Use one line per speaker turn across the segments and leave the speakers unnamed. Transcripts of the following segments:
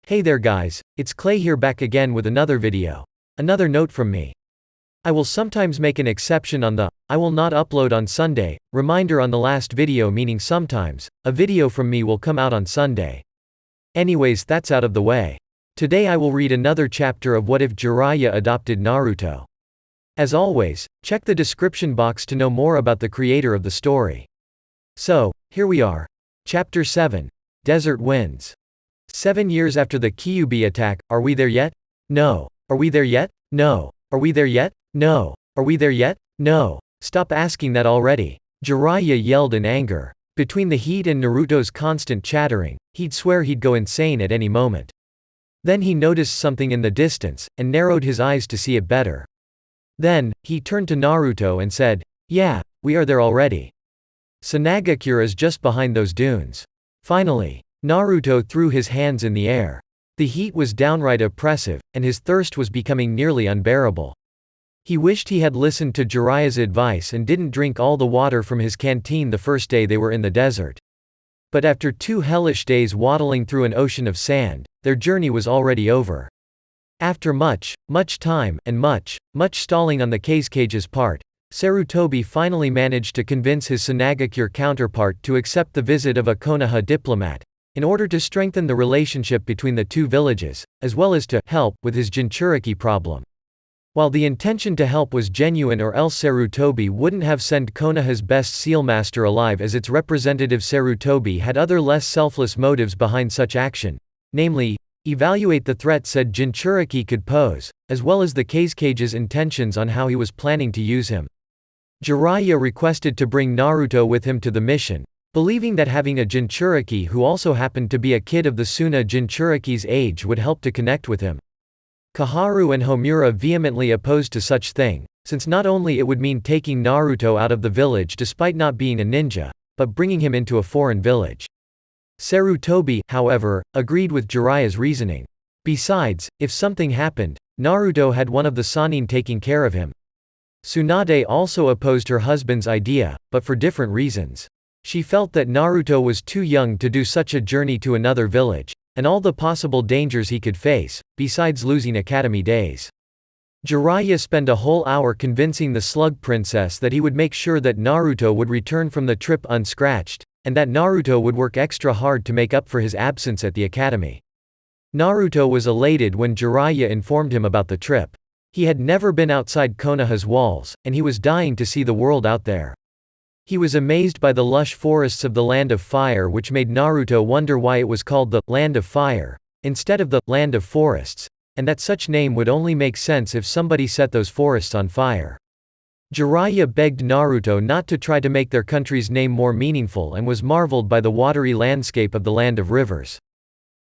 Hey there guys, it's Klay here back again with another video. Another note from me. I will sometimes make an exception on the I will not upload on Sunday reminder on the last video, meaning sometimes a video from me will come out on Sunday. Anyways, that's out of the way. Today I will read another chapter of What If Jiraiya Adopted Naruto. As always, check the description box to know more about the creator of the story. So, here we are. Chapter 7. Desert Winds. 7 years after the Kyuubi attack, are we there yet? No. Are we there yet? No. Are we there yet? No. Are we there yet? No. Stop asking that already. Jiraiya yelled in anger. Between the heat and Naruto's constant chattering, he'd swear he'd go insane at any moment. Then he noticed something in the distance, and narrowed his eyes to see it better. Then, he turned to Naruto and said, "Yeah, we are there already. Sanagakure is just behind those dunes." Finally, Naruto threw his hands in the air. The heat was downright oppressive, and his thirst was becoming nearly unbearable. He wished he had listened to Jiraiya's advice and didn't drink all the water from his canteen the first day they were in the desert. But after 2 hellish days waddling through an ocean of sand, their journey was already over. After much time, and much stalling on the Kage's part, Sarutobi finally managed to convince his Sanagakure counterpart to accept the visit of a Konoha diplomat, in order to strengthen the relationship between the two villages, as well as to help with his Jinchuriki problem. While the intention to help was genuine, or else Sarutobi wouldn't have sent Konoha's best sealmaster alive, as its representative Sarutobi had other less selfless motives behind such action, namely, evaluate the threat said Jinchuriki could pose, as well as the Kage's intentions on how he was planning to use him. Jiraiya requested to bring Naruto with him to the mission, believing that having a Jinchuriki who also happened to be a kid of the Suna Jinchuriki's age would help to connect with him. Kaharu and Homura vehemently opposed to such thing, since not only it would mean taking Naruto out of the village despite not being a ninja, but bringing him into a foreign village. Sarutobi, however, agreed with Jiraiya's reasoning. Besides, if something happened, Naruto had one of the Sannin taking care of him. Tsunade also opposed her husband's idea, but for different reasons. She felt that Naruto was too young to do such a journey to another village, and all the possible dangers he could face, besides losing academy days. Jiraiya spent a whole hour convincing the Slug Princess that he would make sure that Naruto would return from the trip unscratched, and that Naruto would work extra hard to make up for his absence at the academy. Naruto was elated when Jiraiya informed him about the trip. He had never been outside Konoha's walls, and he was dying to see the world out there. He was amazed by the lush forests of the Land of Fire, which made Naruto wonder why it was called the Land of Fire, instead of the Land of Forests, and that such name would only make sense if somebody set those forests on fire. Jiraiya begged Naruto not to try to make their country's name more meaningful and was marveled by the watery landscape of the Land of Rivers.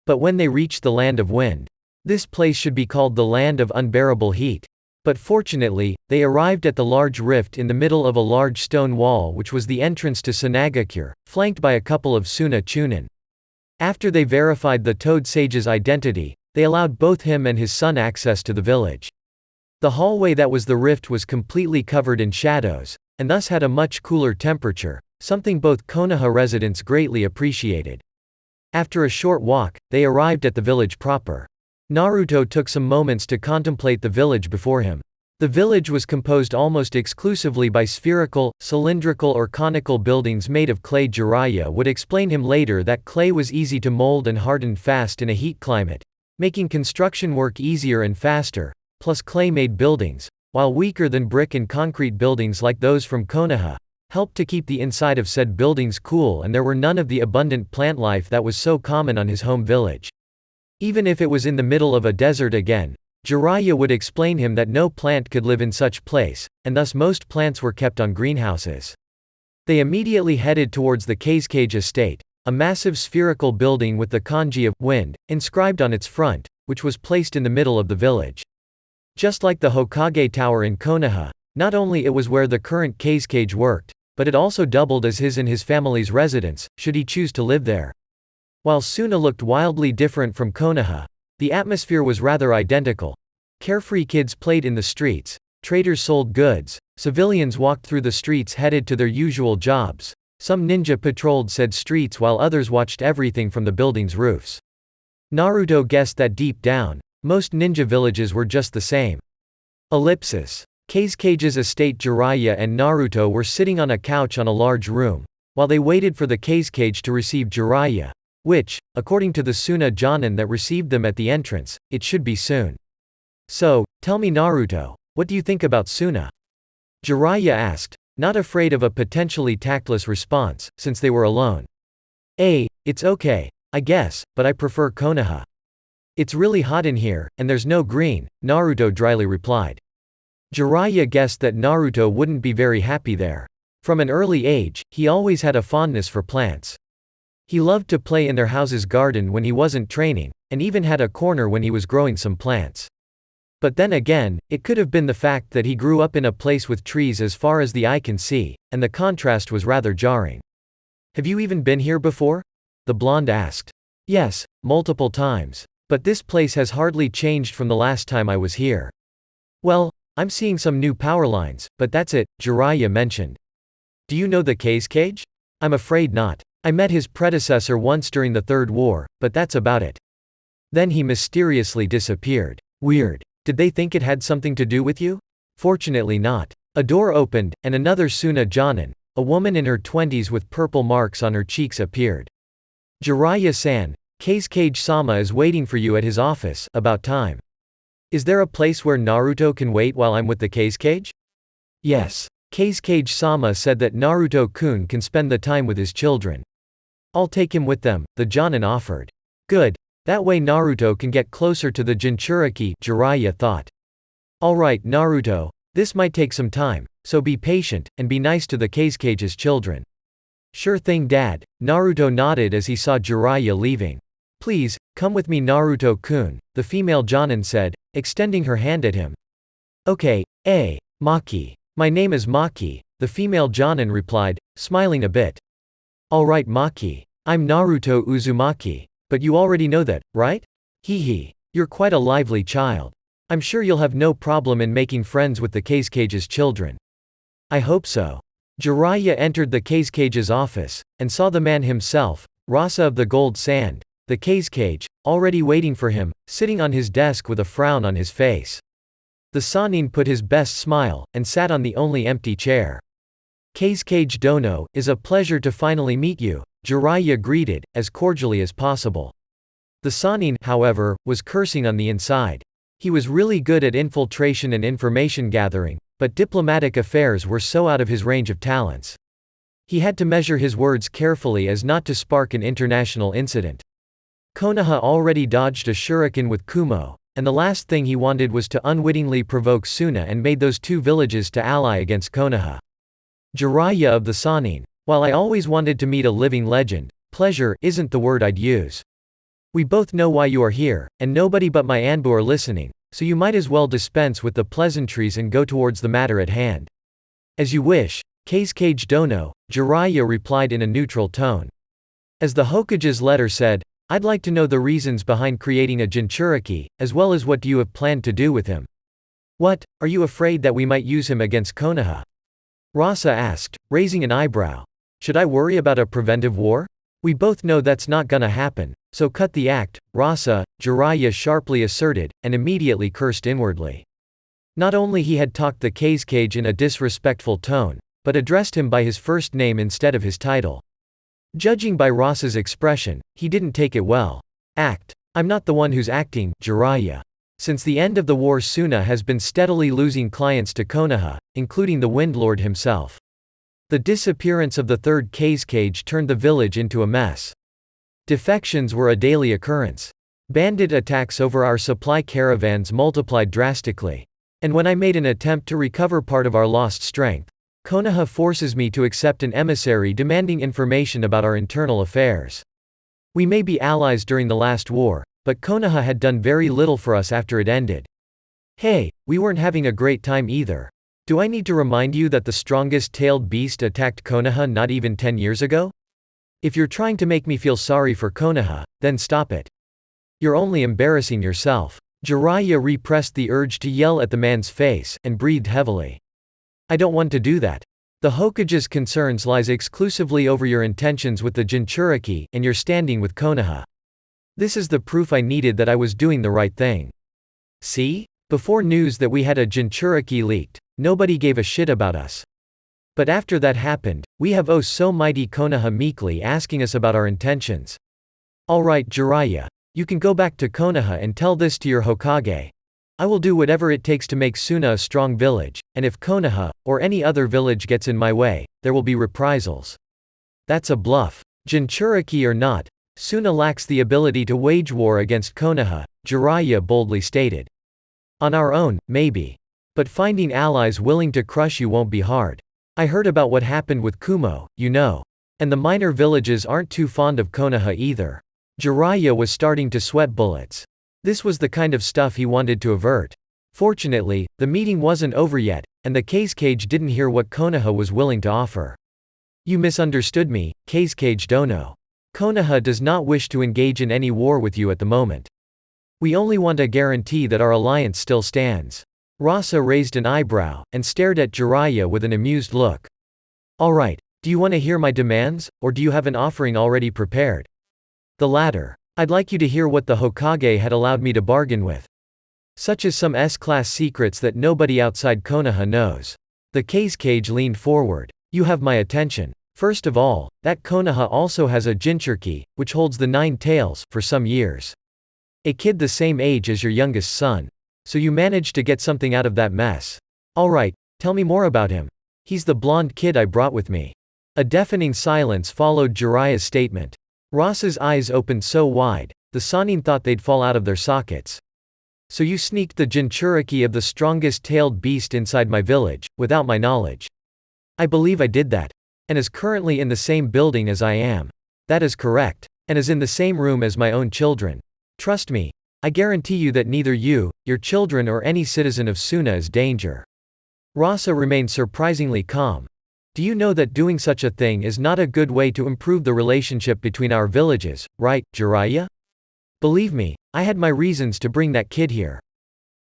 But when they reached the Land of Wind, this place should be called the Land of Unbearable Heat. But fortunately, they arrived at the large rift in the middle of a large stone wall, which was the entrance to Sanagakure, flanked by a couple of Suna Chunin. After they verified the Toad Sage's identity, they allowed both him and his son access to the village. The hallway that was the rift was completely covered in shadows, and thus had a much cooler temperature, something both Konoha residents greatly appreciated. After a short walk, they arrived at the village proper. Naruto took some moments to contemplate the village before him. The village was composed almost exclusively by spherical, cylindrical or conical buildings made of clay. Jiraiya would explain him later that clay was easy to mold and harden fast in a heat climate, making construction work easier and faster, plus clay-made buildings, while weaker than brick and concrete buildings like those from Konoha, helped to keep the inside of said buildings cool, and there were none of the abundant plant life that was so common on his home village. Even if it was in the middle of a desert again, Jiraiya would explain him that no plant could live in such place, and thus most plants were kept on greenhouses. They immediately headed towards the Kage estate, a massive spherical building with the kanji of wind inscribed on its front, which was placed in the middle of the village. Just like the Hokage Tower in Konoha, not only it was where the current Kage worked, but it also doubled as his and his family's residence, should he choose to live there. While Suna looked wildly different from Konoha, the atmosphere was rather identical. Carefree kids played in the streets, traders sold goods, civilians walked through the streets headed to their usual jobs, some ninja patrolled said streets while others watched everything from the building's roofs. Naruto guessed that deep down, most ninja villages were just the same. Ellipsis. Kisuke's estate. Jiraiya and Naruto were sitting on a couch on a large room, while they waited for the Kisuke to receive Jiraiya, which, according to the Jonin that received them at the entrance, it should be soon. So, tell me Naruto, what do you think about Suna? Jiraiya asked, not afraid of a potentially tactless response, since they were alone. It's okay, I guess, but I prefer Konoha. It's really hot in here, and there's no green, Naruto dryly replied. Jiraiya guessed that Naruto wouldn't be very happy there. From an early age, he always had a fondness for plants. He loved to play in their house's garden when he wasn't training, and even had a corner when he was growing some plants. But then again, it could have been the fact that he grew up in a place with trees as far as the eye can see, and the contrast was rather jarring. Have you even been here before? The blonde asked. Yes, multiple times. But this place has hardly changed from the last time I was here. Well, I'm seeing some new power lines, but that's it, Jiraiya mentioned. Do you know the Kisuke? I'm afraid not. I met his predecessor once during the Third War, but that's about it. Then he mysteriously disappeared. Weird. Did they think it had something to do with you? Fortunately not. A door opened, and another Jonin, a woman in her 20s with purple marks on her cheeks appeared. Jiraiya-san, Kisuke-sama is waiting for you at his office, about time. Is there a place where Naruto can wait while I'm with the Kisuke? Yes. Kisuke-sama said that Naruto-kun can spend the time with his children. I'll take him with them, the Jonin offered. Good. That way Naruto can get closer to the Jinchuriki, Jiraiya thought. Alright Naruto, this might take some time, so be patient, and be nice to the Kisuke's children. Sure thing Dad, Naruto nodded as he saw Jiraiya leaving. Please, come with me Naruto-kun, the female Jonin said, extending her hand at him. Okay, Maki. My name is Maki, the female Jonin replied, smiling a bit. Alright Maki. I'm Naruto Uzumaki. But you already know that, right? Hee. You're quite a lively child. I'm sure you'll have no problem in making friends with the Kisuke's children. I hope so. Jiraiya entered the Kisuke's office, and saw the man himself, Rasa of the Gold Sand, the Kisuke, already waiting for him, sitting on his desk with a frown on his face. The Sannin put his best smile, and sat on the only empty chair. Kisuke Dono, is a pleasure to finally meet you, Jiraiya greeted, as cordially as possible. The Sannin, however, was cursing on the inside. He was really good at infiltration and information gathering, but diplomatic affairs were so out of his range of talents. He had to measure his words carefully as not to spark an international incident. Konoha already dodged a shuriken with Kumo, and the last thing he wanted was to unwittingly provoke Suna and made those two villages to ally against Konoha. Jiraiya of the Sannin. While I always wanted to meet a living legend, pleasure isn't the word I'd use. We both know why you are here, and nobody but my Anbu are listening, so you might as well dispense with the pleasantries and go towards the matter at hand. As you wish, Kisuke Dono, Jiraiya replied in a neutral tone. As the Hokage's letter said, I'd like to know the reasons behind creating a Jinchuriki, as well as what do you have planned to do with him. What, are you afraid that we might use him against Konoha? Rasa asked, raising an eyebrow. Should I worry about a preventive war? We both know that's not gonna happen, so cut the act, Rasa, Jiraiya sharply asserted, and immediately cursed inwardly. Not only he had talked the Kisuke in a disrespectful tone, but addressed him by his first name instead of his title. Judging by Rasa's expression, he didn't take it well. Act. I'm not the one who's acting, Jiraiya. Since the end of the war Suna has been steadily losing clients to Konoha, including the Windlord himself. The disappearance of the third Kisuke turned the village into a mess. Defections were a daily occurrence. Bandit attacks over our supply caravans multiplied drastically. And when I made an attempt to recover part of our lost strength, Konoha forces me to accept an emissary demanding information about our internal affairs. We may be allies during the last war, but Konoha had done very little for us after it ended. Hey, we weren't having a great time either. Do I need to remind you that the strongest tailed beast attacked Konoha not even 10 years ago? If you're trying to make me feel sorry for Konoha, then stop it. You're only embarrassing yourself. Jiraiya repressed the urge to yell at the man's face, and breathed heavily. I don't want to do that. The Hokage's concerns lies exclusively over your intentions with the Jinchuriki, and your standing with Konoha. This is the proof I needed that I was doing the right thing. See? Before news that we had a Jinchuriki leaked, nobody gave a shit about us. But after that happened, we have oh so mighty Konoha meekly asking us about our intentions. Alright Jiraiya. You can go back to Konoha and tell this to your Hokage. I will do whatever it takes to make Suna a strong village, and if Konoha, or any other village gets in my way, there will be reprisals. That's a bluff. Jinchuriki or not, Suna lacks the ability to wage war against Konoha, Jiraiya boldly stated. On our own, maybe. But finding allies willing to crush you won't be hard. I heard about what happened with Kumo, you know. And the minor villages aren't too fond of Konoha either. Jiraiya was starting to sweat bullets. This was the kind of stuff he wanted to avert. Fortunately, the meeting wasn't over yet, and the Cage didn't hear what Konoha was willing to offer. You misunderstood me, Cage Dono. Konoha does not wish to engage in any war with you at the moment. We only want a guarantee that our alliance still stands. Rasa raised an eyebrow, and stared at Jiraiya with an amused look. Alright, do you want to hear my demands, or do you have an offering already prepared? The latter. I'd like you to hear what the Hokage had allowed me to bargain with. Such as some S-class secrets that nobody outside Konoha knows. The Cage leaned forward. You have my attention. First of all, that Konoha also has a Jinchuriki, which holds the 9 tails, for some years. A kid the same age as your youngest son. So you managed to get something out of that mess. Alright, tell me more about him. He's the blonde kid I brought with me. A deafening silence followed Jiraiya's statement. Rasa's eyes opened so wide, the Sannin thought they'd fall out of their sockets. So you sneaked the Jinchuriki of the strongest tailed beast inside my village, without my knowledge. I believe I did that. And is currently in the same building as I am. That is correct. And is in the same room as my own children. Trust me. I guarantee you that neither you, your children or any citizen of Suna is danger. Rasa remained surprisingly calm. Do you know that doing such a thing is not a good way to improve the relationship between our villages, right, Jiraiya? Believe me, I had my reasons to bring that kid here.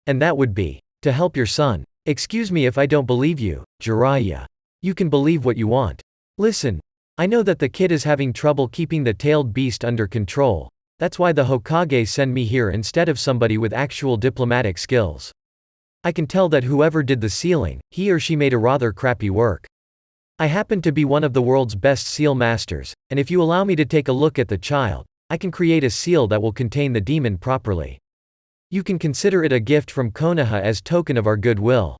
And that would be to help your son. Excuse me if I don't believe you, Jiraiya. You can believe what you want. Listen, I know that the kid is having trouble keeping the tailed beast under control. That's why the Hokage sent me here instead of somebody with actual diplomatic skills. I can tell that whoever did the sealing, he or she made a rather crappy work. I happen to be one of the world's best seal masters, and if you allow me to take a look at the child, I can create a seal that will contain the demon properly. You can consider it a gift from Konoha as token of our goodwill.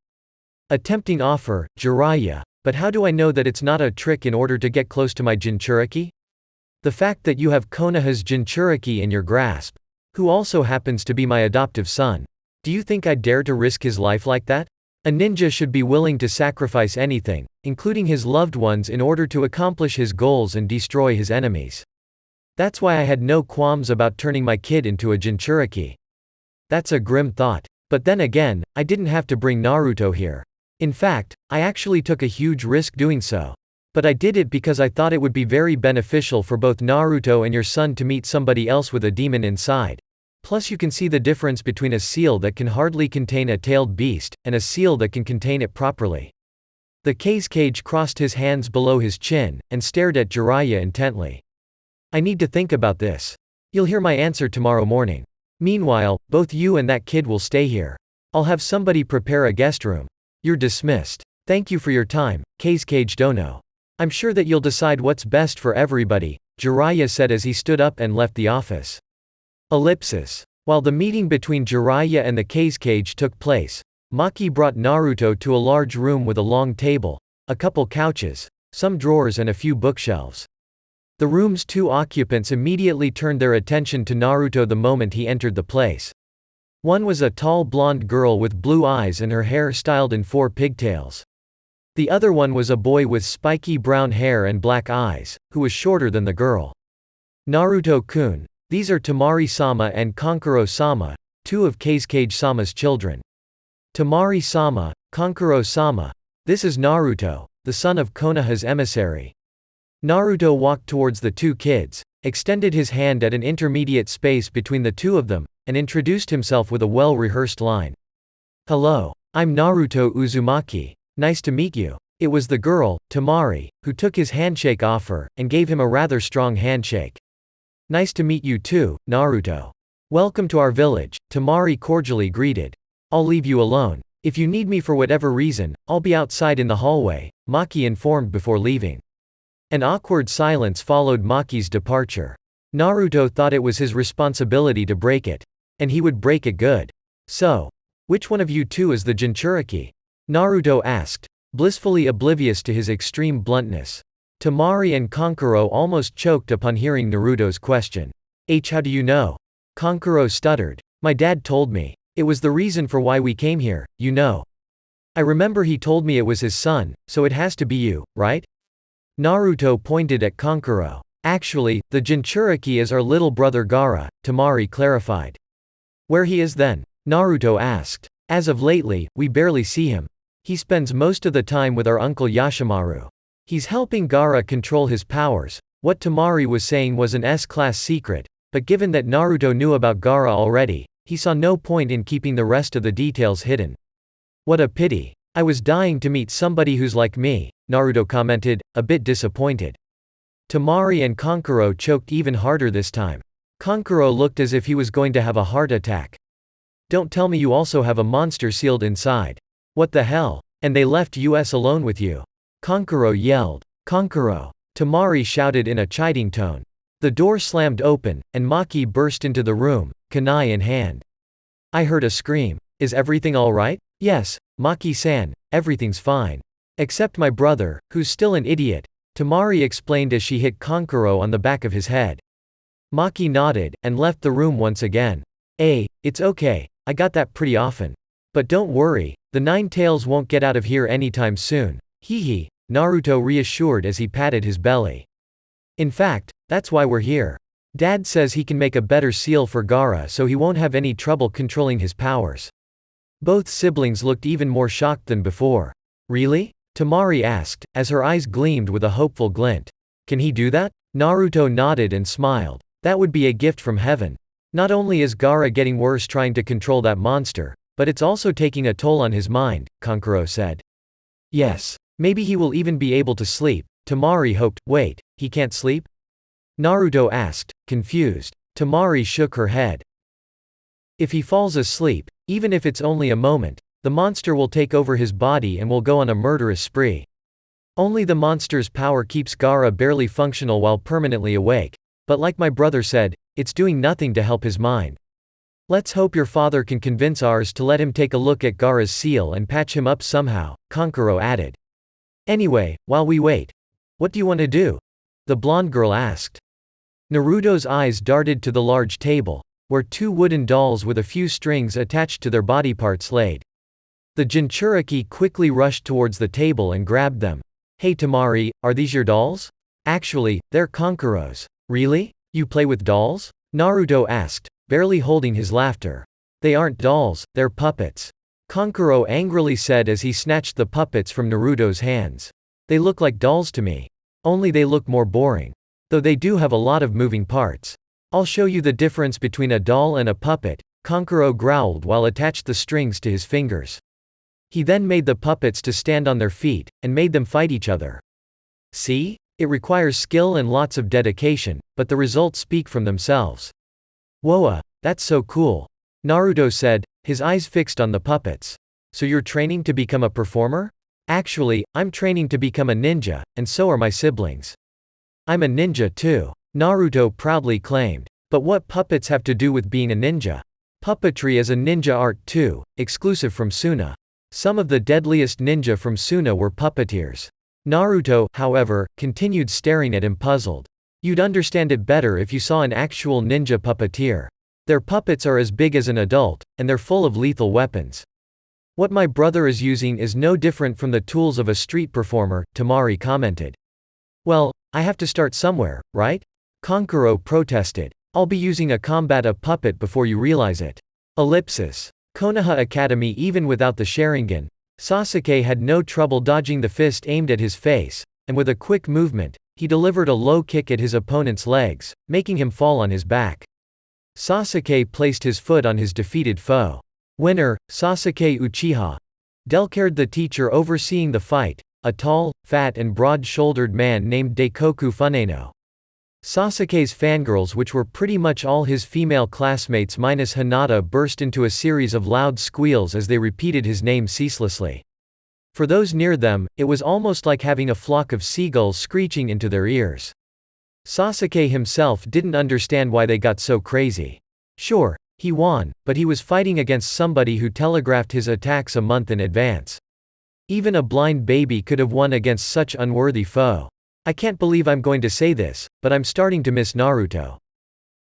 A tempting offer, Jiraiya, but how do I know that it's not a trick in order to get close to my Jinchuriki? The fact that you have Konoha's Jinchuriki in your grasp, who also happens to be my adoptive son. Do you think I'd dare to risk his life like that? A ninja should be willing to sacrifice anything, including his loved ones in order to accomplish his goals and destroy his enemies. That's why I had no qualms about turning my kid into a Jinchuriki. That's a grim thought. But then again, I didn't have to bring Naruto here. In fact, I actually took a huge risk doing so. But I did it because I thought it would be very beneficial for both Naruto and your son to meet somebody else with a demon inside. Plus you can see the difference between a seal that can hardly contain a tailed beast, and a seal that can contain it properly. The Cage crossed his hands below his chin, and stared at Jiraiya intently. I need to think about this. You'll hear my answer tomorrow morning. Meanwhile, both you and that kid will stay here. I'll have somebody prepare a guest room. You're dismissed. Thank you for your time, Cage Dono. I'm sure that you'll decide what's best for everybody, Jiraiya said as he stood up and left the office. Ellipsis. While the meeting between Jiraiya and the Cage took place, Maki brought Naruto to a large room with a long table, a couple couches, some drawers and a few bookshelves. The room's 2 occupants immediately turned their attention to Naruto the moment he entered the place. One was a tall blonde girl with blue eyes and her hair styled in 4 pigtails. The other one was a boy with spiky brown hair and black eyes, who was shorter than the girl. Naruto-kun, these are Temari-sama and Kankuro-sama, 2 of Cage-Sama's children. Temari-sama, Kankuro-sama, this is Naruto, the son of Konoha's emissary. Naruto walked towards the 2 kids, extended his hand at an intermediate space between the 2 of them, and introduced himself with a well-rehearsed line. Hello, I'm Naruto Uzumaki. Nice to meet you. It was the girl, Temari, who took his handshake offer, and gave him a rather strong handshake. Nice to meet you too, Naruto. Welcome to our village, Temari cordially greeted. I'll leave you alone. If you need me for whatever reason, I'll be outside in the hallway, Maki informed before leaving. An awkward silence followed Maki's departure. Naruto thought it was his responsibility to break it. And he would break it good. So, which one of you two is the Jinchuriki? Naruto asked, blissfully oblivious to his extreme bluntness. Temari and Kankuro almost choked upon hearing Naruto's question. How do you know? Kankuro stuttered. My dad told me. It was the reason for why we came here, you know. I remember he told me it was his son, so it has to be you, right? Naruto pointed at Kankuro. Actually, the Jinchuriki is our little brother Gaara, Temari clarified. Where he is then? Naruto asked. As of lately, we barely see him. He spends most of the time with our uncle Yashimaru. He's helping Gaara control his powers. What Temari was saying was an S-class secret, but given that Naruto knew about Gaara already, he saw no point in keeping the rest of the details hidden. What a pity. I was dying to meet somebody who's like me, Naruto commented, a bit disappointed. Temari and Kankuro choked even harder this time. Kankuro looked as if he was going to have a heart attack. Don't tell me you also have a monster sealed inside. What the hell? And they left us alone with you. Kankuro yelled. Kankuro! Temari shouted in a chiding tone. The door slammed open, and Maki burst into the room, kunai in hand. I heard a scream. Is everything alright? Yes, Maki-san, everything's fine. Except my brother, who's still an idiot, Temari explained as she hit Kankuro on the back of his head. Maki nodded, and left the room once again. It's okay, I got that pretty often. But don't worry, the Nine Tails won't get out of here anytime soon. Hee, Naruto reassured as he patted his belly. In fact, that's why we're here. Dad says he can make a better seal for Gaara so he won't have any trouble controlling his powers. Both siblings looked even more shocked than before. Really? Temari asked, as her eyes gleamed with a hopeful glint. Can he do that? Naruto nodded and smiled. That would be a gift from heaven. Not only is Gaara getting worse trying to control that monster, but it's also taking a toll on his mind, Kankuro said. Yes. Maybe he will even be able to sleep, Temari hoped. Wait, he can't sleep? Naruto asked, confused. Temari shook her head. If he falls asleep, even if it's only a moment, the monster will take over his body and will go on a murderous spree. Only the monster's power keeps Gaara barely functional while permanently awake, but like my brother said, it's doing nothing to help his mind. Let's hope your father can convince Arias to let him take a look at Gaara's seal and patch him up somehow, Kankuro added. Anyway, while we wait, what do you want to do? The blonde girl asked. Naruto's eyes darted to the large table, where two wooden dolls with a few strings attached to their body parts laid. The Jinchuriki quickly rushed towards the table and grabbed them. Hey Temari, are these your dolls? Actually, they're Kankuro's. Really? You play with dolls? Naruto asked, barely holding his laughter. They aren't dolls, they're puppets. Kankuro angrily said as he snatched the puppets from Naruto's hands. They look like dolls to me. Only they look more boring. Though they do have a lot of moving parts. I'll show you the difference between a doll and a puppet, Kankuro growled while attached the strings to his fingers. He then made the puppets to stand on their feet, and made them fight each other. See? It requires skill and lots of dedication, but the results speak from themselves. Whoa, that's so cool. Naruto said, his eyes fixed on the puppets. So you're training to become a performer? Actually, I'm training to become a ninja, and so are my siblings. I'm a ninja too, Naruto proudly claimed. But what puppets have to do with being a ninja? Puppetry is a ninja art too, exclusive from Suna. Some of the deadliest ninja from Suna were puppeteers. Naruto, however, continued staring at him puzzled. You'd understand it better if you saw an actual ninja puppeteer. Their puppets are as big as an adult, and they're full of lethal weapons. What my brother is using is no different from the tools of a street performer, Temari commented. Well, I have to start somewhere, right? Kankuro protested. I'll be using a puppet before you realize it. Ellipsis. Konoha Academy. Even without the Sharingan, Sasuke had no trouble dodging the fist aimed at his face, and with a quick movement, he delivered a low kick at his opponent's legs, making him fall on his back. Sasuke placed his foot on his defeated foe. Winner, Sasuke Uchiha. Delcared, the teacher overseeing the fight, a tall, fat and broad-shouldered man named Daikoku Funeno. Sasuke's fangirls, which were pretty much all his female classmates minus Hinata, burst into a series of loud squeals as they repeated his name ceaselessly. For those near them, it was almost like having a flock of seagulls screeching into their ears. Sasuke himself didn't understand why they got so crazy. Sure, he won, but he was fighting against somebody who telegraphed his attacks a month in advance. Even a blind baby could have won against such unworthy foe. I can't believe I'm going to say this, but I'm starting to miss Naruto.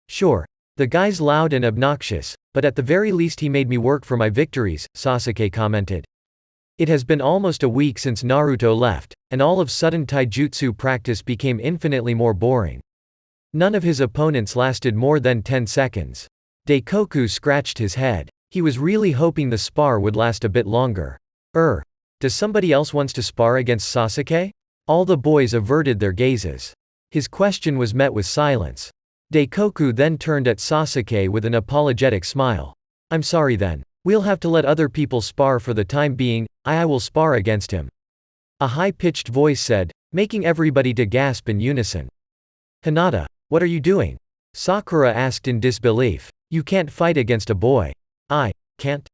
Sure, the guy's loud and obnoxious, but at the very least he made me work for my victories, Sasuke commented. It has been almost a week since Naruto left, and all of sudden taijutsu practice became infinitely more boring. None of his opponents lasted more than 10 seconds. Daikoku scratched his head. He was really hoping the spar would last a bit longer. Does somebody else wants to spar against Sasuke? All the boys averted their gazes. His question was met with silence. Daikoku then turned at Sasuke with an apologetic smile. I'm sorry then. We'll have to let other people spar for the time being, I will spar against him. A high-pitched voice said, making everybody to gasp in unison. Hinata, what are you doing? Sakura asked in disbelief. You can't fight against a boy. I can't?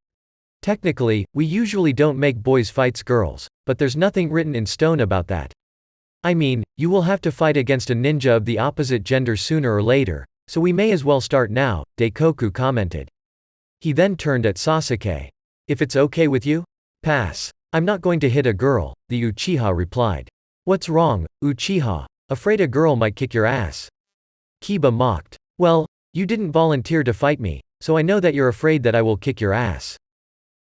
Technically, we usually don't make boys fight girls, but there's nothing written in stone about that. I mean, you will have to fight against a ninja of the opposite gender sooner or later, so we may as well start now, Daikoku commented. He then turned at Sasuke. If it's okay with you? Pass. I'm not going to hit a girl, the Uchiha replied. What's wrong, Uchiha? Afraid a girl might kick your ass? Kiba mocked. Well, you didn't volunteer to fight me, so I know that you're afraid that I will kick your ass.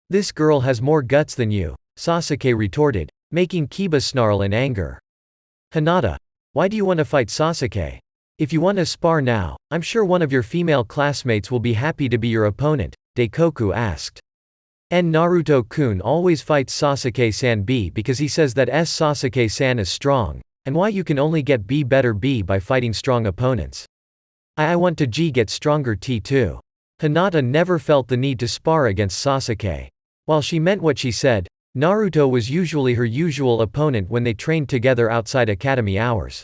This girl has more guts than you, Sasuke retorted, making Kiba snarl in anger. Hinata, why do you want to fight Sasuke? If you want to spar now, I'm sure one of your female classmates will be happy to be your opponent, Daikoku asked. Naruto-kun always fights Sasuke-san B because he says that Sasuke-san is strong, and why you can only get B better B by fighting strong opponents. I want to G get stronger T too. Hinata never felt the need to spar against Sasuke. While she meant what she said, Naruto was usually her usual opponent when they trained together outside academy hours.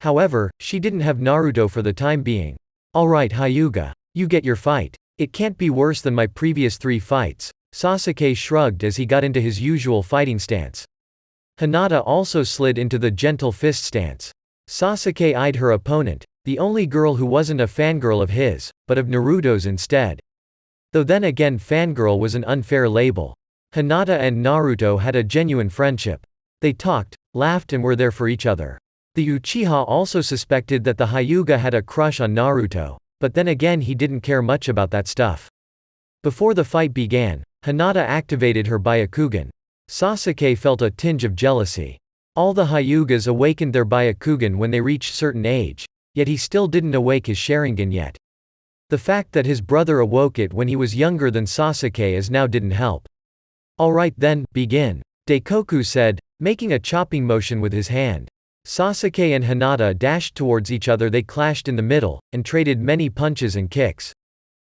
However, she didn't have Naruto for the time being. Alright Hyuga. You get your fight. It can't be worse than my previous 3 fights, Sasuke shrugged as he got into his usual fighting stance. Hinata also slid into the gentle fist stance. Sasuke eyed her opponent, the only girl who wasn't a fangirl of his, but of Naruto's instead. Though then again fangirl was an unfair label. Hinata and Naruto had a genuine friendship. They talked, laughed and were there for each other. The Uchiha also suspected that the Hyuga had a crush on Naruto, but then again he didn't care much about that stuff. Before the fight began, Hinata activated her Byakugan. Sasuke felt a tinge of jealousy. All the Hyugas awakened their Byakugan when they reached certain age, yet he still didn't awake his Sharingan yet. The fact that his brother awoke it when he was younger than Sasuke as now didn't help. Alright then, begin, Daikoku said, making a chopping motion with his hand. Sasuke and Hinata dashed towards each other. They clashed in the middle, and traded many punches and kicks.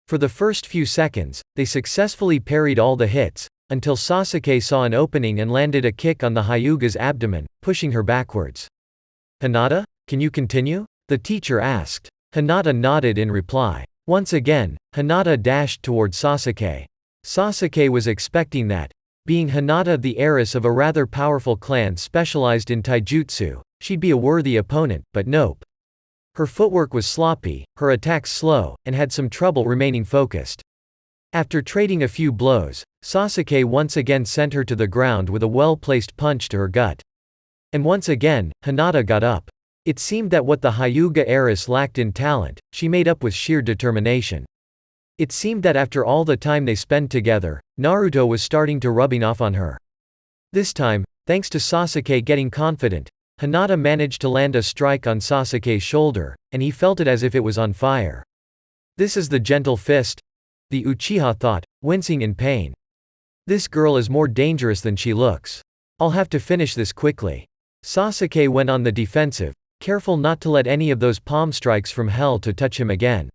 For the first few seconds, they successfully parried all the hits, until Sasuke saw an opening and landed a kick on the Hyuga's abdomen, pushing her backwards. Hinata, can you continue? The teacher asked. Hinata nodded in reply. Once again, Hinata dashed towards Sasuke. Sasuke was expecting that. Being Hinata the heiress of a rather powerful clan specialized in taijutsu, she'd be a worthy opponent, but nope. Her footwork was sloppy, her attacks slow, and had some trouble remaining focused. After trading a few blows, Sasuke once again sent her to the ground with a well-placed punch to her gut. And once again, Hinata got up. It seemed that what the Hyuga heiress lacked in talent, she made up with sheer determination. It seemed that after all the time they spent together, Naruto was starting to rubbing off on her. This time, thanks to Sasuke getting confident, Hinata managed to land a strike on Sasuke's shoulder, and he felt it as if it was on fire. This is the gentle fist? The Uchiha thought, wincing in pain. This girl is more dangerous than she looks. I'll have to finish this quickly. Sasuke went on the defensive, careful not to let any of those palm strikes from hell to touch him again.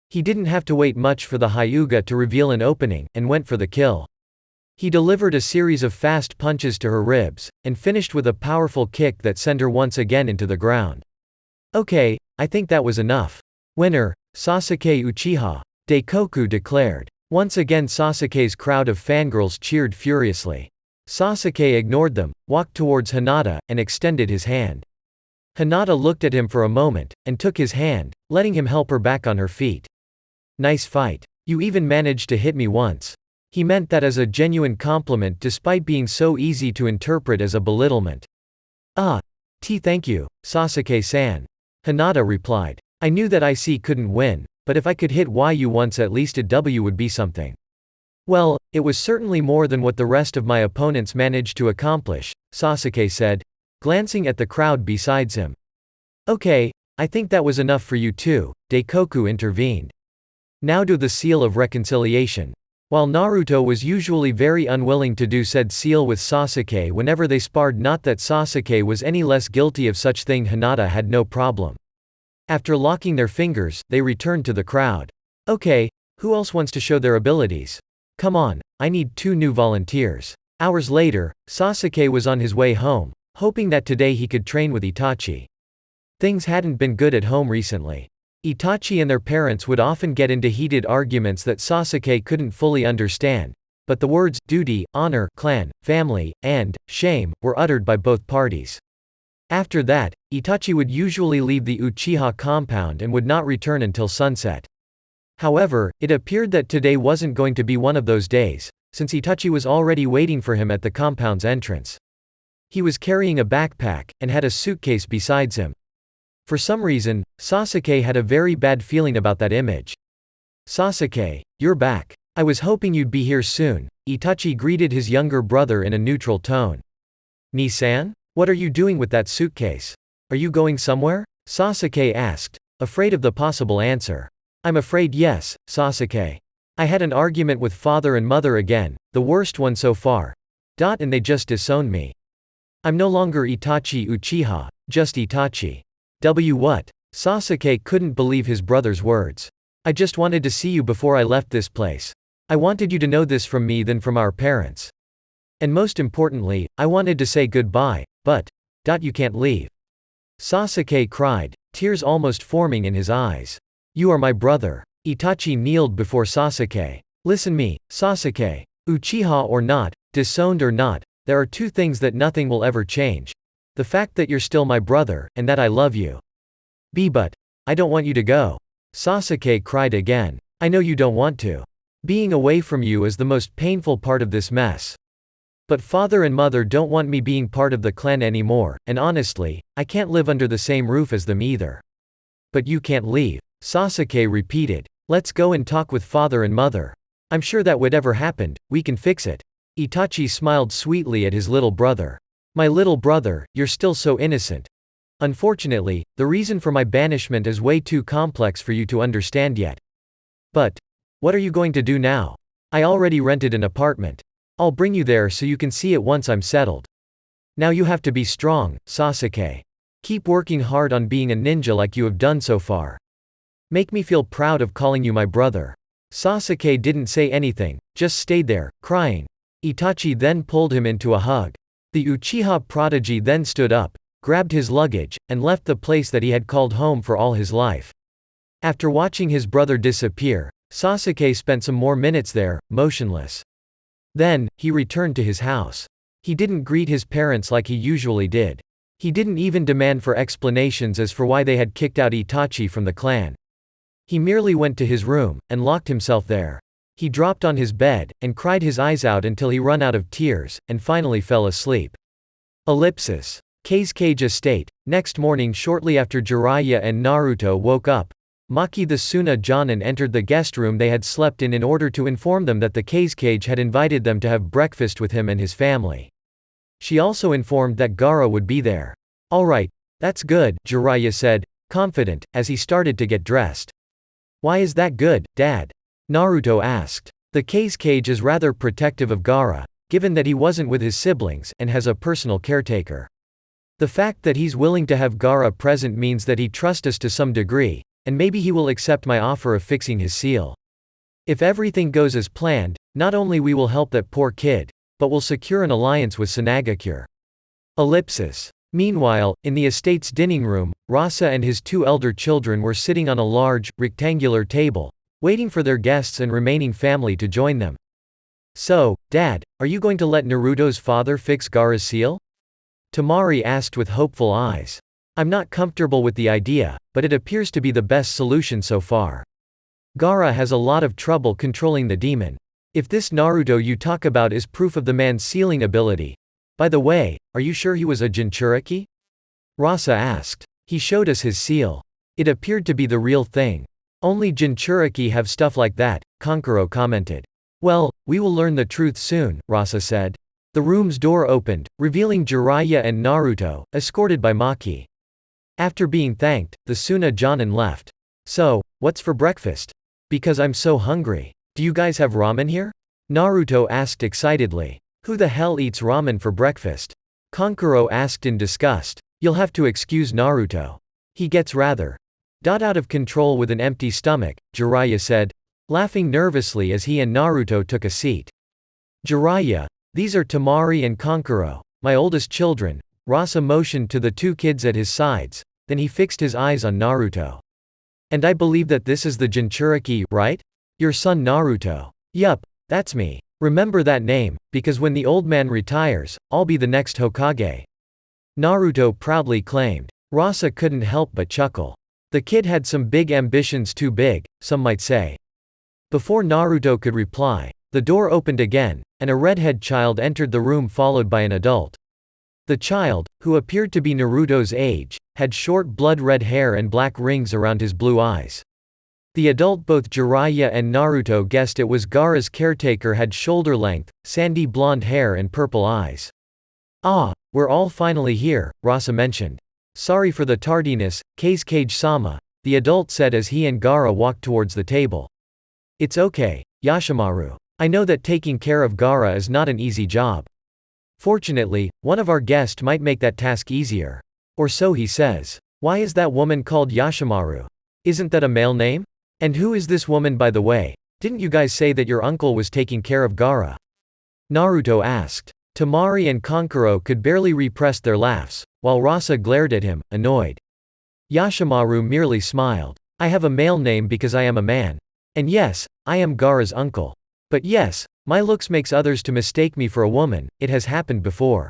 He didn't have to wait much for the Hyuga to reveal an opening, and went for the kill. He delivered a series of fast punches to her ribs, and finished with a powerful kick that sent her once again into the ground. Okay, I think that was enough. Winner, Sasuke Uchiha, Daikoku declared. Once again Sasuke's crowd of fangirls cheered furiously. Sasuke ignored them, walked towards Hinata, and extended his hand. Hinata looked at him for a moment, and took his hand, letting him help her back on her feet. Nice fight. You even managed to hit me once. He meant that as a genuine compliment despite being so easy to interpret as a belittlement. Thank you, Sasuke-san. Hinata replied. I knew that IC couldn't win, but if I could hit YU once at least a W would be something. Well, it was certainly more than what the rest of my opponents managed to accomplish, Sasuke said, glancing at the crowd besides him. Okay, I think that was enough for you too, Daikoku intervened. Now do the seal of reconciliation. While Naruto was usually very unwilling to do said seal with Sasuke whenever they sparred, not that Sasuke was any less guilty of such thing, Hinata had no problem. After locking their fingers, they returned to the crowd. Okay, who else wants to show their abilities? Come on, I need 2 new volunteers. Hours later, Sasuke was on his way home, hoping that today he could train with Itachi. Things hadn't been good at home recently. Itachi and their parents would often get into heated arguments that Sasuke couldn't fully understand, but the words duty, honor, clan, family, and shame were uttered by both parties. After that, Itachi would usually leave the Uchiha compound and would not return until sunset. However, it appeared that today wasn't going to be one of those days, since Itachi was already waiting for him at the compound's entrance. He was carrying a backpack, and had a suitcase besides him. For some reason, Sasuke had a very bad feeling about that image. Sasuke, you're back. I was hoping you'd be here soon, Itachi greeted his younger brother in a neutral tone. Ni-san? What are you doing with that suitcase? Are you going somewhere? Sasuke asked, afraid of the possible answer. I'm afraid yes, Sasuke. I had an argument with father and mother again, the worst one so far. And they just disowned me. I'm no longer Itachi Uchiha, just Itachi. What? Sasuke couldn't believe his brother's words. I just wanted to see you before I left this place. I wanted you to know this from me than from our parents. And most importantly, I wanted to say goodbye, but you can't leave. Sasuke cried, tears almost forming in his eyes. You are my brother. Itachi kneeled before Sasuke. Listen me, Sasuke. Uchiha or not, disowned or not, there are 2 things that nothing will ever change. The fact that you're still my brother, and that I love you. But I don't want you to go. Sasuke cried again. I know you don't want to. Being away from you is the most painful part of this mess. But father and mother don't want me being part of the clan anymore, and honestly, I can't live under the same roof as them either. But you can't leave. Sasuke repeated. Let's go and talk with father and mother. I'm sure that whatever happened, we can fix it. Itachi smiled sweetly at his little brother. My little brother, you're still so innocent. Unfortunately, the reason for my banishment is way too complex for you to understand yet. But what are you going to do now? I already rented an apartment. I'll bring you there so you can see it once I'm settled. Now you have to be strong, Sasuke. Keep working hard on being a ninja like you have done so far. Make me feel proud of calling you my brother. Sasuke didn't say anything, just stayed there, crying. Itachi then pulled him into a hug. The Uchiha prodigy then stood up, grabbed his luggage, and left the place that he had called home for all his life. After watching his brother disappear, Sasuke spent some more minutes there, motionless. Then, he returned to his house. He didn't greet his parents like he usually did. He didn't even demand for explanations as for why they had kicked out Itachi from the clan. He merely went to his room, and locked himself there. He dropped on his bed, and cried his eyes out until he ran out of tears, and finally fell asleep. K's Cage Estate. Next morning, shortly after Jiraiya and Naruto woke up, Maki the Suna Jonin entered the guest room they had slept in order to inform them that the K's Cage had invited them to have breakfast with him and his family. She also informed that Gaara would be there. Alright, that's good, Jiraiya said, confident, as he started to get dressed. Why is that good, Dad? Naruto asked. The K's Cage is rather protective of Gaara, given that he wasn't with his siblings, and has a personal caretaker. The fact that he's willing to have Gaara present means that he trusts us to some degree, and maybe he will accept my offer of fixing his seal. If everything goes as planned, not only we will help that poor kid, but we'll secure an alliance with Tsunade. Meanwhile, in the estate's dining room, Rasa and his two elder children were sitting on a large, rectangular table, waiting for their guests and remaining family to join them. "So, Dad, are you going to let Naruto's father fix Gaara's seal?" Temari asked with hopeful eyes. "I'm not comfortable with the idea, but it appears to be the best solution so far. Gaara has a lot of trouble controlling the demon. If this Naruto you talk about is proof of the man's sealing ability. By the way, are you sure he was a Jinchuriki?" Rasa asked. "He showed us his seal. It appeared to be the real thing. Only Jinchuriki have stuff like that," Kankuro commented. "Well, we will learn the truth soon," Rasa said. The room's door opened, revealing Jiraiya and Naruto, escorted by Maki. After being thanked, the Suna Jonin left. "So, what's for breakfast? Because I'm so hungry. Do you guys have ramen here?" Naruto asked excitedly. "Who the hell eats ramen for breakfast?" Kankuro asked in disgust. "You'll have to excuse Naruto. He gets rather out of control with an empty stomach," Jiraiya said, laughing nervously as he and Naruto took a seat. "Jiraiya, these are Temari and Kankuro, my oldest children." Rasa motioned to the two kids at his sides, then he fixed his eyes on Naruto. "And I believe that this is the Jinchuriki, right? Your son Naruto." "Yup, that's me. Remember that name, because when the old man retires, I'll be the next Hokage," Naruto proudly claimed. Rasa couldn't help but chuckle. The kid had some big ambitions, too big, some might say. Before Naruto could reply, the door opened again, and a redhead child entered the room followed by an adult. The child, who appeared to be Naruto's age, had short blood-red hair and black rings around his blue eyes. The adult both Jiraiya and Naruto guessed it was Gaara's caretaker had shoulder-length, sandy blonde hair and purple eyes. "Ah, we're all finally here," Rasa mentioned. "Sorry for the tardiness, Kage-sama," the adult said as he and Gaara walked towards the table. "It's okay, Yashimaru. I know that taking care of Gaara is not an easy job. Fortunately, one of our guests might make that task easier. Or so he says. Why is that woman called Yashimaru? Isn't that a male name? And who is this woman, by the way? Didn't you guys say that your uncle was taking care of Gaara?" Naruto asked. Temari and Kankuro could barely repress their laughs, while Rasa glared at him, annoyed. Yashimaru merely smiled. "I have a male name because I am a man. And yes, I am Gaara's uncle. But yes, my looks makes others to mistake me for a woman, it has happened before."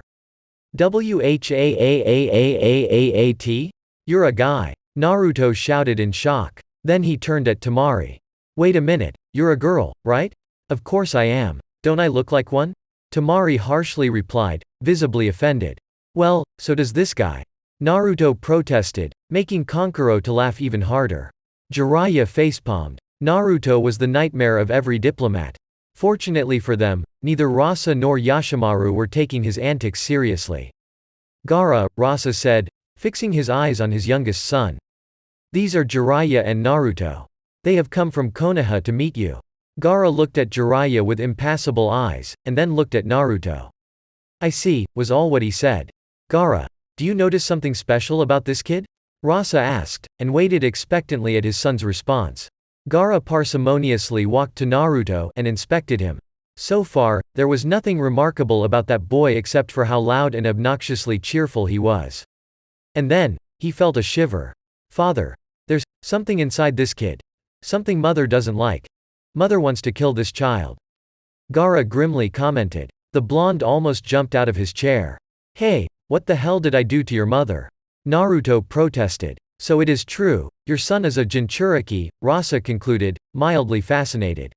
"Whaaaaaaaat? You're a guy," Naruto shouted in shock. Then he turned at Temari. "Wait a minute, you're a girl, right?" "Of course I am. Don't I look like one?" Temari harshly replied, visibly offended. "Well, so does this guy," Naruto protested, making Kankuro to laugh even harder. Jiraiya facepalmed. Naruto was the nightmare of every diplomat. Fortunately for them, neither Rasa nor Yashimaru were taking his antics seriously. "Gaara," Rasa said, fixing his eyes on his youngest son. "These are Jiraiya and Naruto. They have come from Konoha to meet you." Gaara looked at Jiraiya with impassible eyes, and then looked at Naruto. "I see," was all what he said. "Gaara, do you notice something special about this kid?" Rasa asked, and waited expectantly at his son's response. Gaara parsimoniously walked to Naruto and inspected him. So far, there was nothing remarkable about that boy except for how loud and obnoxiously cheerful he was. And then, he felt a shiver. "Father, there's something inside this kid. Something Mother doesn't like. Mother wants to kill this child," Gaara grimly commented. The blonde almost jumped out of his chair. "Hey, what the hell did I do to your mother?" Naruto protested. "So it is true, your son is a Jinchuriki," Rasa concluded, mildly fascinated.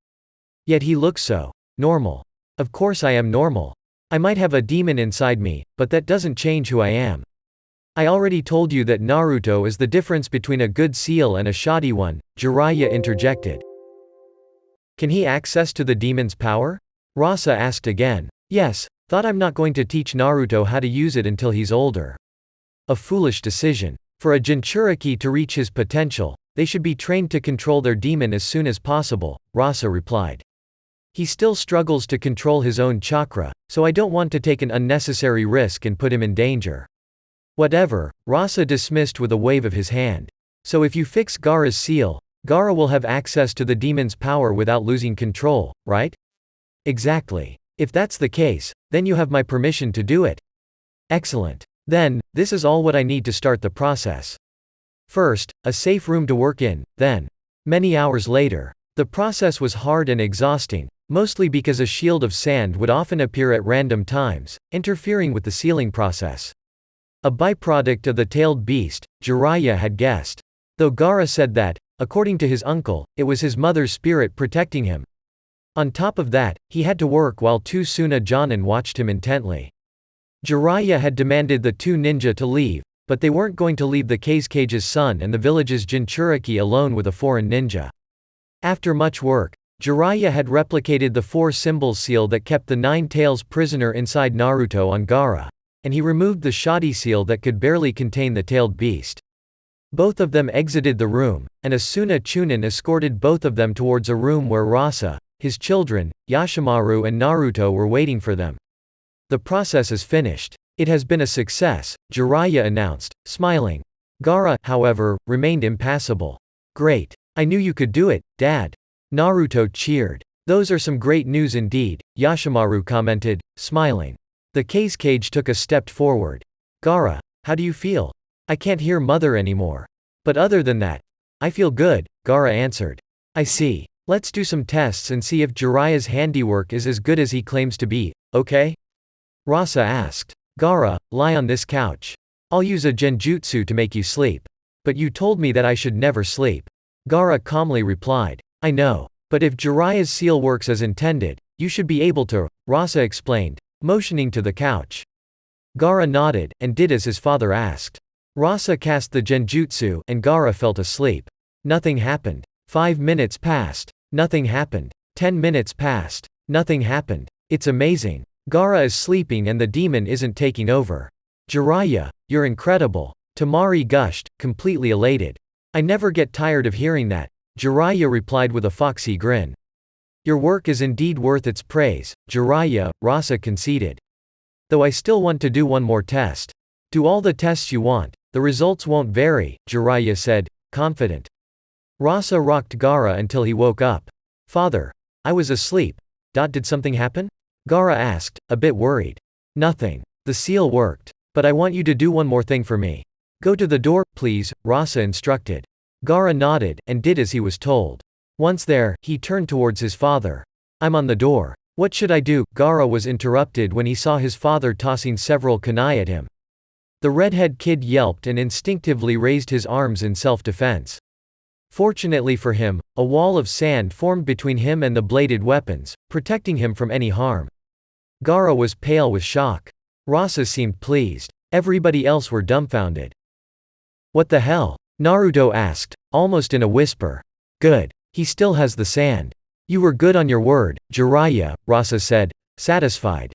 "Yet he looks so normal." "Of course I am normal. I might have a demon inside me, but that doesn't change who I am." "I already told you that Naruto is the difference between a good seal and a shoddy one," Jiraiya interjected. "Can he access to the demon's power?" Rasa asked again. "Yes, thought I'm not going to teach Naruto how to use it until he's older." "A foolish decision. For a Jinchuriki to reach his potential, they should be trained to control their demon as soon as possible," Rasa replied. "He still struggles to control his own chakra, so I don't want to take an unnecessary risk and put him in danger." "Whatever," Rasa dismissed with a wave of his hand. "So if you fix Gaara's seal, Gaara will have access to the demon's power without losing control, right?" "Exactly. If that's the case, then you have my permission to do it." "Excellent. Then, this is all what I need to start the process. First, a safe room to work in, then. Many hours later. The process was hard and exhausting, mostly because a shield of sand would often appear at random times, interfering with the sealing process. A byproduct of the tailed beast, Jiraiya had guessed. Though Gaara said that, according to his uncle, it was his mother's spirit protecting him. On top of that, he had to work while two Suna Jonin watched him intently. Jiraiya had demanded the two ninja to leave, but they weren't going to leave the Kage's son and the village's Jinchuriki alone with a foreign ninja. After much work, Jiraiya had replicated the 4-symbol seal that kept the 9 tails prisoner inside Naruto on Gaara, and he removed the shoddy seal that could barely contain the tailed beast. Both of them exited the room, and a Suna Chunin escorted both of them towards a room where Rasa, his children, Yashimaru and Naruto were waiting for them. The process is finished. It has been a success, Jiraiya announced, smiling. Gaara, however, remained impassible. Great. I knew you could do it, Dad. Naruto cheered. Those are some great news indeed, Yashimaru commented, smiling. The Kage took a step forward. Gaara, how do you feel? I can't hear mother anymore. But other than that, I feel good, Gaara answered. I see. Let's do some tests and see if Jiraiya's handiwork is as good as he claims to be, okay? Rasa asked. Gaara, lie on this couch. I'll use a genjutsu to make you sleep. But you told me that I should never sleep. Gaara calmly replied. I know. But if Jiraiya's seal works as intended, you should be able to, Rasa explained, motioning to the couch. Gaara nodded, and did as his father asked. Rasa cast the genjutsu, and Gaara fell asleep. Nothing happened. 5 minutes passed. Nothing happened. 10 minutes passed. Nothing happened. It's amazing. Gaara is sleeping and the demon isn't taking over. Jiraiya, you're incredible. Temari gushed, completely elated. I never get tired of hearing that, Jiraiya replied with a foxy grin. Your work is indeed worth its praise, Jiraiya, Rasa conceded. Though I still want to do one more test. Do all the tests you want, the results won't vary, Jiraiya said, confident. Rasa rocked Gaara until he woke up. Father, I was asleep. Did something happen? Gaara asked, a bit worried. Nothing. The seal worked. But I want you to do one more thing for me. Go to the door, please, Rasa instructed. Gaara nodded, and did as he was told. Once there, he turned towards his father. I'm on the door. What should I do? Gaara was interrupted when he saw his father tossing several kunai at him. The redhead kid yelped and instinctively raised his arms in self-defense. Fortunately for him, a wall of sand formed between him and the bladed weapons, protecting him from any harm. Gaara was pale with shock. Rasa seemed pleased. Everybody else were dumbfounded. What the hell? Naruto asked, almost in a whisper. Good. He still has the sand. You were good on your word, Jiraiya, Rasa said, satisfied.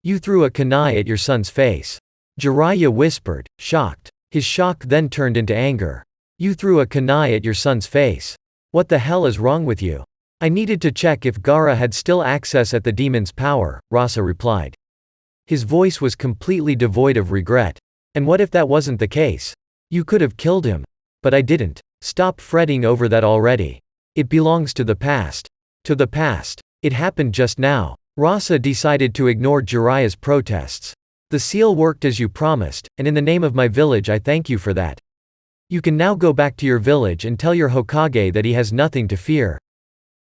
You threw a kunai at your son's face. Jiraiya whispered, shocked. His shock then turned into anger. You threw a kunai at your son's face. What the hell is wrong with you? I needed to check if Gaara had still access at the demon's power, Rasa replied. His voice was completely devoid of regret. And what if that wasn't the case? You could have killed him. But I didn't. Stop fretting over that already. It belongs to the past. To the past. It happened just now. Rasa decided to ignore Jiraiya's protests. The seal worked as you promised, and in the name of my village I thank you for that. You can now go back to your village and tell your Hokage that he has nothing to fear.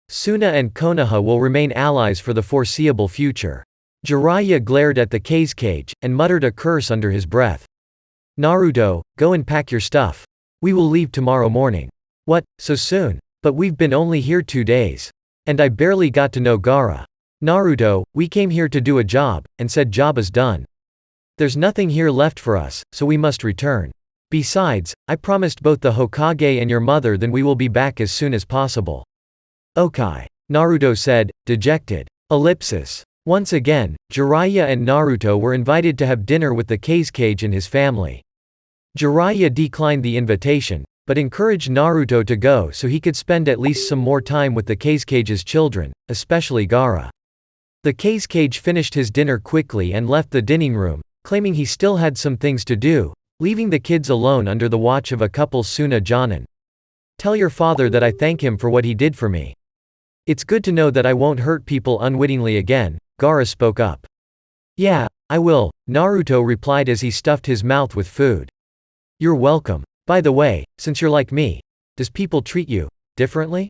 Suna and Konoha will remain allies for the foreseeable future. Jiraiya glared at the Kage, and muttered a curse under his breath. Naruto, go and pack your stuff. We will leave tomorrow morning. What, so soon? But we've been only here 2 days. And I barely got to know Gaara. Naruto, we came here to do a job, and said job is done. There's nothing here left for us, so we must return. Besides, I promised both the Hokage and your mother that we will be back as soon as possible. Okay. Naruto said, dejected. Ellipsis. Once again, Jiraiya and Naruto were invited to have dinner with the Kage and his family. Jiraiya declined the invitation, but encouraged Naruto to go so he could spend at least some more time with the Kage's children, especially Gaara. The Kage finished his dinner quickly and left the dining room, claiming he still had some things to do, leaving the kids alone under the watch of a couple Suna Jonin. Tell your father that I thank him for what he did for me. It's good to know that I won't hurt people unwittingly again, Gaara spoke up. Yeah, I will, Naruto replied as he stuffed his mouth with food. You're welcome. By the way, since you're like me, does people treat you differently?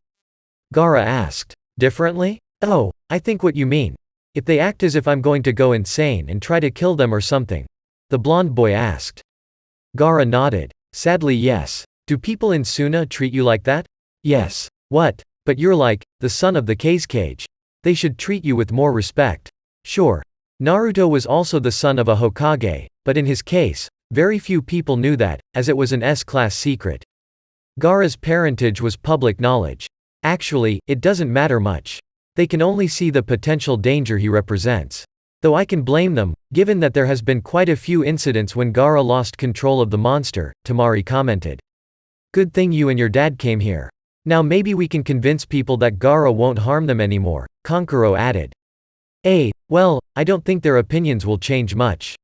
Gaara asked. Differently? Oh, I think what you mean. If they act as if I'm going to go insane and try to kill them or something? The blonde boy asked. Gaara nodded. Sadly, yes. Do people in Suna treat you like that? Yes. What? But you're like the son of the Kazekage. They should treat you with more respect. Sure. Naruto was also the son of a Hokage, but in his case, very few people knew that, as it was an S-class secret. Gaara's parentage was public knowledge. Actually, it doesn't matter much. They can only see the potential danger he represents. Though I can blame them, given that there has been quite a few incidents when Gaara lost control of the monster, Temari commented. Good thing you and your dad came here. Now maybe we can convince people that Gaara won't harm them anymore, Kankuro added. Well, I don't think their opinions will change much.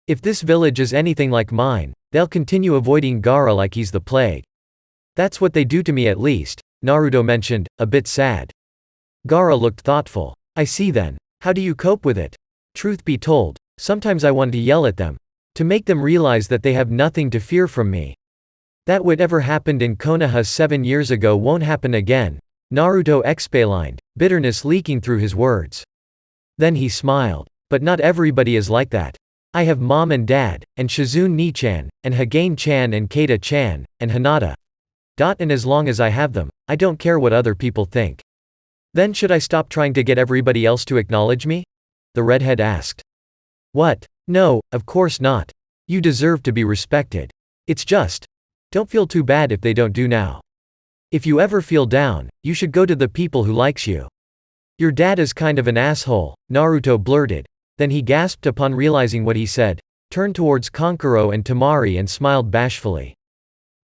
If this village is anything like mine, they'll continue avoiding Gaara like he's the plague. That's what they do to me at least, Naruto mentioned, a bit sad. Gaara looked thoughtful. I see then. How do you cope with it? Truth be told, sometimes I want to yell at them. To make them realize that they have nothing to fear from me. That whatever happened in Konoha 7 years ago won't happen again, Naruto explained, bitterness leaking through his words. Then he smiled. But not everybody is like that. I have mom and dad, and Shizune-chan, and Hagane-chan and Keita-chan, and Hinata. And as long as I have them, I don't care what other people think. Then should I stop trying to get everybody else to acknowledge me? The redhead asked. What? No, of course not. You deserve to be respected. It's just, don't feel too bad if they don't do now. If you ever feel down, you should go to the people who likes you. Your dad is kind of an asshole, Naruto blurted. Then he gasped upon realizing what he said, turned towards Kankuro and Temari and smiled bashfully.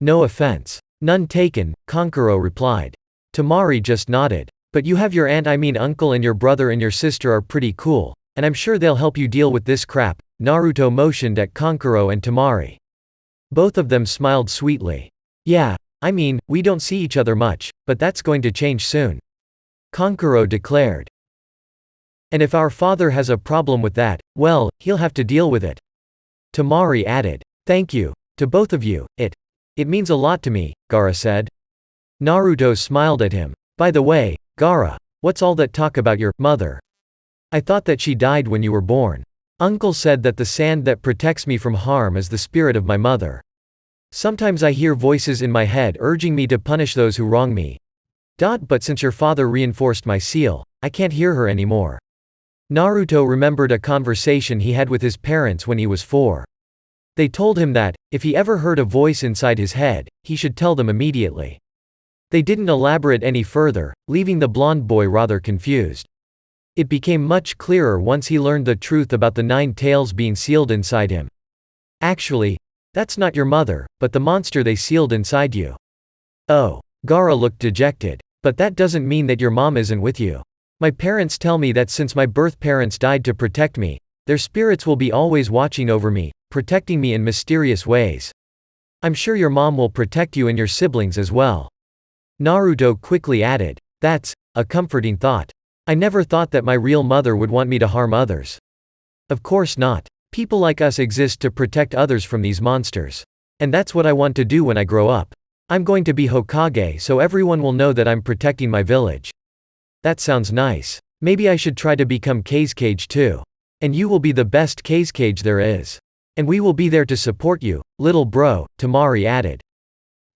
No offense. None taken, Kankuro replied. Temari just nodded. But you have your uncle and your brother and your sister are pretty cool, and I'm sure they'll help you deal with this crap, Naruto motioned at Kankuro and Temari. Both of them smiled sweetly. Yeah, we don't see each other much, but that's going to change soon. Kankuro declared. And if our father has a problem with that, well, he'll have to deal with it. Temari added. Thank you. To both of you, it means a lot to me, Gaara said. Naruto smiled at him. By the way, Gaara, what's all that talk about your mother? I thought that she died when you were born. Uncle said that the sand that protects me from harm is the spirit of my mother. Sometimes I hear voices in my head urging me to punish those who wrong me. But since your father reinforced my seal, I can't hear her anymore. Naruto remembered a conversation he had with his parents when he was 4. They told him that, if he ever heard a voice inside his head, he should tell them immediately. They didn't elaborate any further, leaving the blonde boy rather confused. It became much clearer once he learned the truth about the 9 tails being sealed inside him. Actually, that's not your mother, but the monster they sealed inside you. Oh. Gaara looked dejected. But that doesn't mean that your mom isn't with you. My parents tell me that since my birth parents died to protect me, their spirits will be always watching over me, protecting me in mysterious ways. I'm sure your mom will protect you and your siblings as well. Naruto quickly added. That's a comforting thought. I never thought that my real mother would want me to harm others. Of course not. People like us exist to protect others from these monsters. And that's what I want to do when I grow up. I'm going to be Hokage so everyone will know that I'm protecting my village. That sounds nice. Maybe I should try to become Kazekage too. And you will be the best Kazekage there is. And we will be there to support you, little bro, Temari added.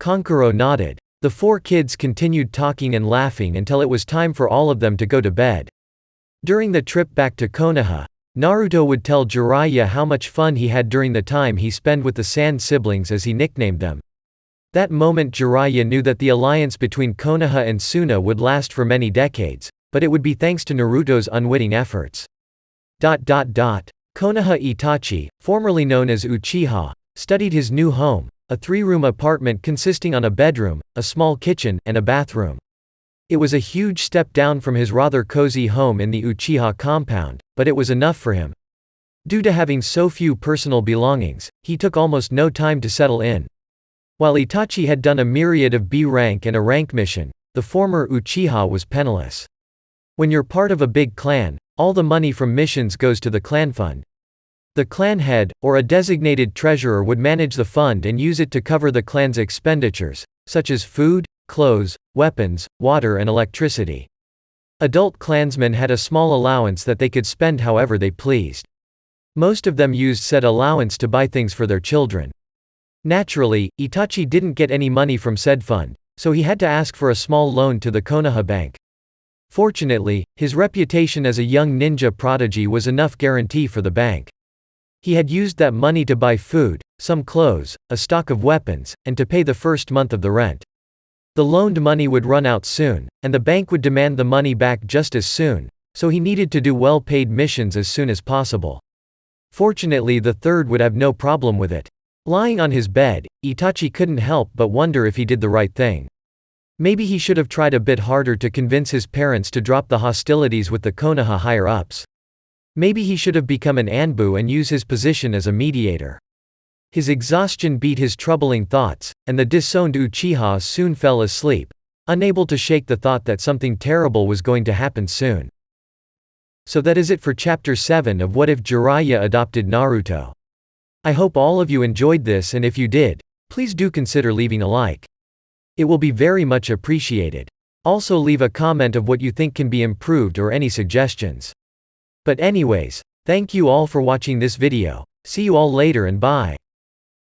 Kankuro nodded. The 4 kids continued talking and laughing until it was time for all of them to go to bed. During the trip back to Konoha, Naruto would tell Jiraiya how much fun he had during the time he spent with the Sand siblings as he nicknamed them. That moment Jiraiya knew that the alliance between Konoha and Suna would last for many decades, but it would be thanks to Naruto's unwitting efforts. Konoha Itachi, formerly known as Uchiha, studied his new home, a 3-room apartment consisting on a bedroom, a small kitchen, and a bathroom. It was a huge step down from his rather cozy home in the Uchiha compound, but it was enough for him. Due to having so few personal belongings, he took almost no time to settle in. While Itachi had done a myriad of B rank and a rank mission, the former Uchiha was penniless. When you're part of a big clan, all the money from missions goes to the clan fund. The clan head, or a designated treasurer, would manage the fund and use it to cover the clan's expenditures, such as food, clothes, weapons, water and electricity. Adult clansmen had a small allowance that they could spend however they pleased. Most of them used said allowance to buy things for their children. Naturally, Itachi didn't get any money from said fund, so he had to ask for a small loan to the Konoha Bank. Fortunately, his reputation as a young ninja prodigy was enough guarantee for the bank. He had used that money to buy food, some clothes, a stock of weapons, and to pay the first month of the rent. The loaned money would run out soon, and the bank would demand the money back just as soon, so he needed to do well-paid missions as soon as possible. Fortunately, the third would have no problem with it. Lying on his bed, Itachi couldn't help but wonder if he did the right thing. Maybe he should have tried a bit harder to convince his parents to drop the hostilities with the Konoha higher-ups. Maybe he should have become an Anbu and use his position as a mediator. His exhaustion beat his troubling thoughts, and the disowned Uchiha soon fell asleep, unable to shake the thought that something terrible was going to happen soon. So that is it for Chapter 7 of What If Jiraiya Adopted Naruto. I hope all of you enjoyed this, and if you did, please do consider leaving a like. It will be very much appreciated. Also leave a comment of what you think can be improved or any suggestions. But anyways, thank you all for watching this video. See you all later and bye.